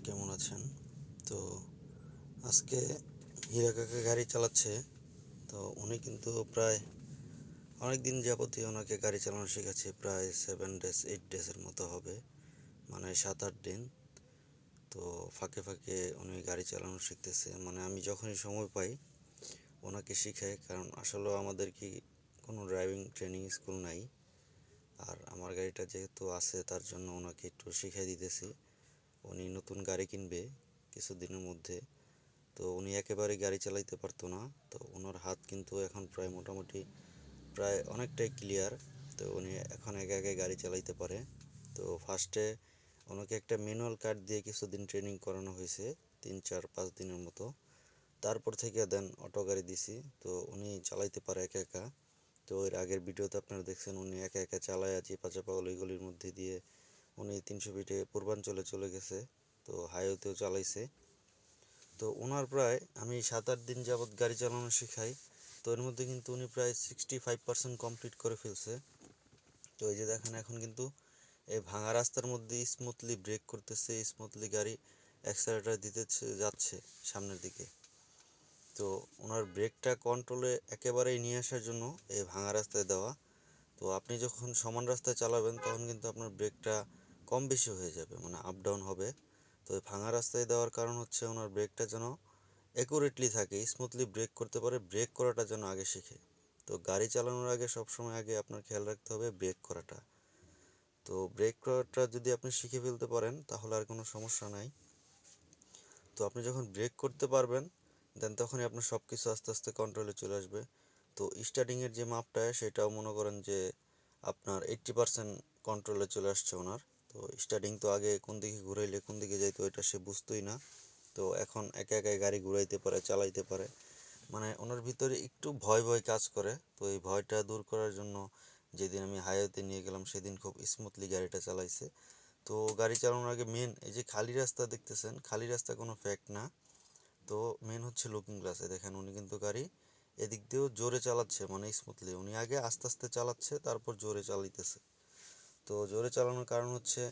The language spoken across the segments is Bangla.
কেমন আছেন? তো আজকে হীরা কাকা গাড়ি চালাচ্ছে। তো উনি কিন্তু প্রায় অনেক দিন যাবতই ওনাকে গাড়ি চালানো শেখাচ্ছে, প্রায় 7 ডেজ 8 ডেজের মতো হবে, মানে 7-8 দিন। তো ফাঁকে ফাঁকে উনি গাড়ি চালানো শিখতেছে, মানে আমি যখনই সময় পাই ওনাকে শিখাই, কারণ আসলে আমাদের কি কোনো ড্রাইভিং ট্রেনিং স্কুল নাই। আর আমার গাড়িটা যেহেতু আছে তার জন্য ওনাকে একটু শিখাই দিতেছি। উনি নতুন গাড়ি কিনবে কিছুদিনের মধ্যে। তো উনি একেবারে গাড়ি চালাইতে পারতো না। তো ওনার হাত কিন্তু এখন প্রায় মোটামুটি প্রায় অনেকটাই ক্লিয়ার। তো উনি এখন একা একা গাড়ি চালাইতে পারে। তো ফার্স্টে ওনাকে একটা ম্যানুয়াল কার দিয়ে কিছুদিন ট্রেনিং করানো হয়েছে, 3-4-5 দিনের মতো। তারপর থেকে দেন অটো গাড়ি দিছি, তো উনি চালাইতে পারে একা একা। তো এর আগের ভিডিওতে আপনারা দেখছেন উনি একা একা চালায় চিপা চাপা গলির মধ্যে দিয়ে উনি 300 ফিটে পূর্বাঞ্চলে চলে গেছে। তো হাইওয়েতেও চালাইছে। তো ওনার প্রায় আমি 7-8 দিন যাবৎ গাড়ি চালানো শেখাই। তো এর মধ্যে কিন্তু উনি প্রায় 65% কমপ্লিট করে ফেলছে। তো এই যে দেখেন এখন কিন্তু এই ভাঙা রাস্তার মধ্যে স্মুথলি ব্রেক করতেছে, স্মুথলি গাড়ি অ্যাক্সেলেরেটর দিতে যাচ্ছে সামনের দিকে। তো ওনার ব্রেকটা কন্ট্রোলে একেবারেই নিয়ে আসার জন্য এই ভাঙা রাস্তায় দেওয়া। তো আপনি যখন সমান রাস্তায় চালাবেন তখন কিন্তু আপনার ব্রেকটা কম বেশি হয়ে যাবে, মানে আপ ডাউন হবে। তো এই ভাঙা রাস্তায় দেওয়ার কারণ হচ্ছে ওনার ব্রেকটা যেন অ্যাকুরেটলি থাকে, স্মুথলি ব্রেক করতে পারে, ব্রেক করাটা যেন আগে শিখে। তো গাড়ি চালানোর আগে সবসময় আগে আপনার খেয়াল রাখতে হবে ব্রেক করাটা। তো ব্রেক করাটা যদি আপনি শিখে ফেলতে পারেন তাহলে আর কোনো সমস্যা নাই। তো আপনি যখন ব্রেক করতে পারবেন দেন তখনই আপনার সব কিছু আস্তে আস্তে কন্ট্রোলে চলে আসবে। তো স্টার্টিংয়ের যে মাপটা সেটাও মনে করেন যে আপনার 80% কন্ট্রোলে চলে আসছে ওনার। তো স্টার্টিং তো আগে কোন দিকে ঘুরাইলে কোন দিকে যাইতো এটা সে বুঝতোই না। তো এখন একা একাই গাড়ি ঘুরাইতে পারে, চালাইতে পারে। মানে ওনার ভিতরে একটু ভয় ভয় কাজ করে। তো এই ভয়টা দূর করার জন্য যেদিন আমি হাইওয়েতে নিয়ে গেলাম সেদিন খুব স্মুথলি গাড়িটা চালাইছে। তো গাড়ি চালানোর আগে মেন এই যে খালি রাস্তা দেখতেছেন, খালি রাস্তা কোনো ফ্যাক্ট না। তো মেন হচ্ছে লুকিং গ্লাসে দেখেন উনি কিন্তু গাড়ি এদিক দিয়েও জোরে চালাচ্ছে, মানে স্মুথলি। উনি আগে আস্তে আস্তে চালাচ্ছে, তারপর জোরে চালাইতেছে। তো জোরে চালানোর কারণ হচ্ছে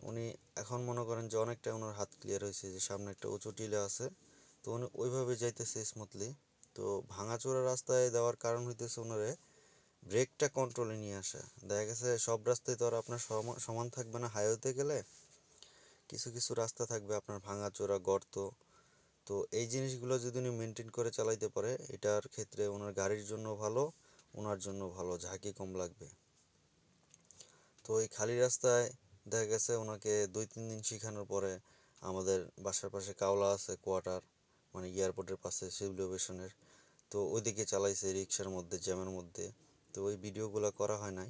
উনি এখন মনে করেন যে অনেকটা ওনার হাত ক্লিয়ার হয়েছে, যে সামনে একটা উঁচু টিলা আছে। তো উনি ওইভাবে যাইতেছে স্মুথলি। তো ভাঙাচোরা রাস্তায় দেওয়ার কারণ হইতেছে ওনারে ব্রেকটা কন্ট্রোলে নিয়ে আসা। দেখা গেছে সব রাস্তায় তো আর আপনার সমান থাকবে না। হাইওয়েতে গেলে কিছু কিছু রাস্তা থাকবে আপনার ভাঙাচোরা, গর্ত। তো এই জিনিসগুলো যদি উনি মেনটেন করে চালাইতে পারে এটার ক্ষেত্রে ওনার গাড়ির জন্য ভালো, ওনার জন্য ভালো, ঝাঁকি কম লাগবে। তো এই খালি রাস্তায় দেখা গেছে ওনাকে 2-3 দিন শেখানোর পরে আমাদের বাসার পাশে কাওলা আছে কোয়ার্টার, মানে এয়ারপোর্টের পাশে সিভিল এভিয়েশনের। তো ওইদিকে চালাইছে রিক্সার মধ্যে, জ্যামের মধ্যে। তো ওই ভিডিওগুলো করা হয় নাই।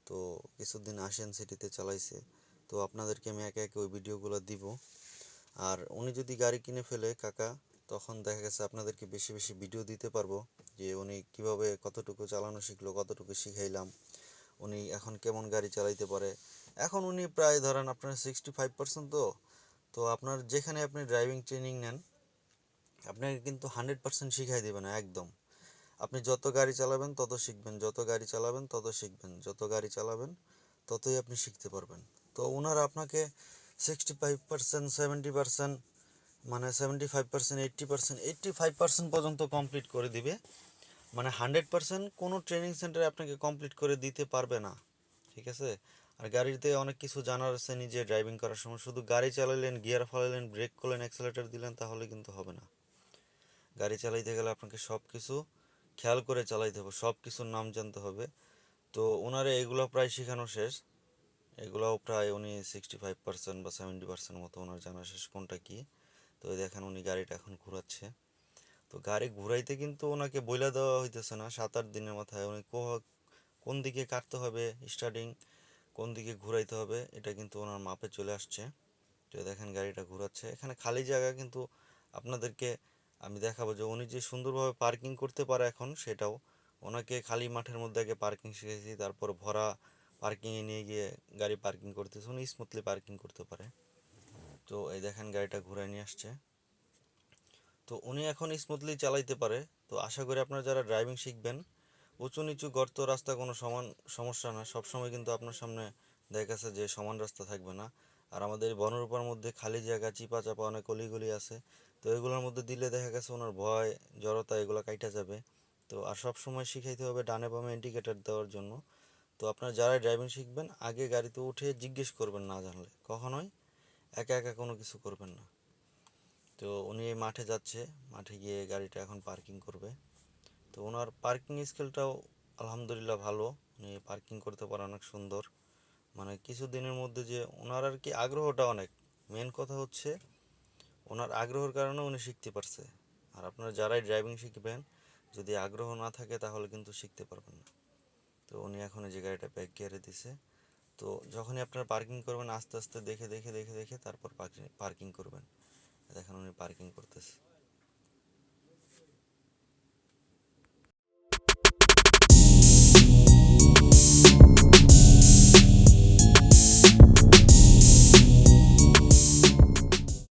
তো কিছুদিন আশিয়ান সিটিতে চালাইছে। তো আপনাদেরকে আমি একে একে ওই ভিডিওগুলো দিব। আর উনি যদি গাড়ি কিনে ফেলে কাকা, তখন দেখা গেছে আপনাদেরকে বেশি বেশি ভিডিও দিতে পারবো যে উনি কিভাবে কতটুকু চালানো শিখলো, কতটুকু শিখাইলাম, উনি এখন কেমন গাড়ি চালাইতে পারে। এখন উনি প্রায় ধরেন আপনার 65%। তো তো আপনার যেখানে আপনি ড্রাইভিং ট্রেনিং নেন আপনাকে কিন্তু 100% শিখাই দেবে না একদম। আপনি যত গাড়ি চালাবেন তত শিখবেন, যত গাড়ি চালাবেন তত শিখবেন, যত গাড়ি চালাবেন ততই আপনি শিখতে পারবেন। তো ওনারা আপনাকে 65%, 70%, মানে 75%, 80%, 85% পর্যন্ত কমপ্লিট করে দিবে। মানে 100% কোনো ট্রেনিং সেন্টারে আপনাকে কমপ্লিট করে দিতে পারবে না। ঠিক আছে? আর গাড়িতে অনেক কিছু জানার আছে নিজে ড্রাইভিং করার সময়। শুধু গাড়ি চালালেন, গিয়ার ফেলালেন, ব্রেক করলেন, অ্যাক্সেলেরেটর দিলেন তাহলে কিন্তু হবে না। গাড়ি চালাইতে গেলে আপনাকে সব কিছু খেয়াল করে চালাইতে হবে, সব কিছুর নাম জানতে হবে। তো ওনারে এগুলো প্রায় শেখানো শেষ। এগুলোও প্রায় উনি 65% বা 70% মতো ওনার জানা শেষ কোনটা কি। তো এই দেখেন উনি গাড়িটা এখন ঘোরাচ্ছে। তো গাড়ি ঘুরাইতে কিন্তু ওনাকে বইলা দেওয়া হইতেছে না 7-8 দিনের মাথায় উনি কোন দিকে কাটতে হবে, স্টার্টিং কোন দিকে ঘুরাইতে হবে এটা কিন্তু ওনার মাপে চলে আসছে। তো দেখেন গাড়িটা ঘোরাচ্ছে, এখানে খালি জায়গা কিন্তু আপনাদেরকে আমি দেখাবো যে উনি যে সুন্দরভাবে পার্কিং করতে পারে এখন সেটাও। ওনাকে খালি মাঠের মধ্যে আগে পার্কিং শিখেছি, তারপর ভরা পার্কিংয়ে নিয়ে গিয়ে গাড়ি পার্কিং করতেছে, উনি স্মুথলি পার্কিং করতে পারে। তো এই দেখেন গাড়িটা ঘুরাই নিয়ে আসছে। তো উনি এখন স্মুথলি চালাইতে পারে। তো আশা করি আপনারা যারা ড্রাইভিং শিখবেন, উঁচু নিচু গর্ত রাস্তা কোনো সমস্যা না, সবসময় কিন্তু আপনার সামনে দেখা গেছে যে সমান রাস্তা থাকবে না। আর আমাদের এই বনরূপার মধ্যে খালি জায়গা চিপা চাপা অনেক অলিগলি আছে, তো এগুলোর মধ্যে দিলে দেখা গেছে ওনার ভয় জড়তা এগুলো কাইটা যাবে। তো আর সব সময় শিখাইতে হবে ডানে বামে ইন্ডিকেটর দেওয়ার জন্য। তো আপনারা যারাই ড্রাইভিং শিখবেন আগে গাড়িতে উঠে জিজ্ঞেস করবেন, না জানলে কখনোই একা একা কোনো কিছু করবেন না। তো উনি এই মাঠে যাচ্ছে, মাঠে গিয়ে গাড়িটা এখন পার্কিং করবে। তো ওনার পার্কিং স্কিলটাও আলহামদুলিল্লাহ ভালো, উনি পার্কিং করতে পারে অনেক সুন্দর। মানে কিছু দিনের মধ্যে যে ওনার আর কি আগ্রহটা অনেক, মেন কথা হচ্ছে ওনার আগ্রহের কারণে উনি শিখতে পারছে। আর আপনারা যারাই ড্রাইভিং শিখবেন যদি আগ্রহ না থাকে তাহলে কিন্তু শিখতে পারবেন না। তো উনি এখন এই যে গাড়িটা ব্যাক গিয়ারে দিছে। তো যখনই আপনারা পার্কিং করবেন আস্তে আস্তে দেখে দেখে দেখে দেখে তারপর পার্কিং করবেন। দেখেন উনি পার্কিং করতেছে।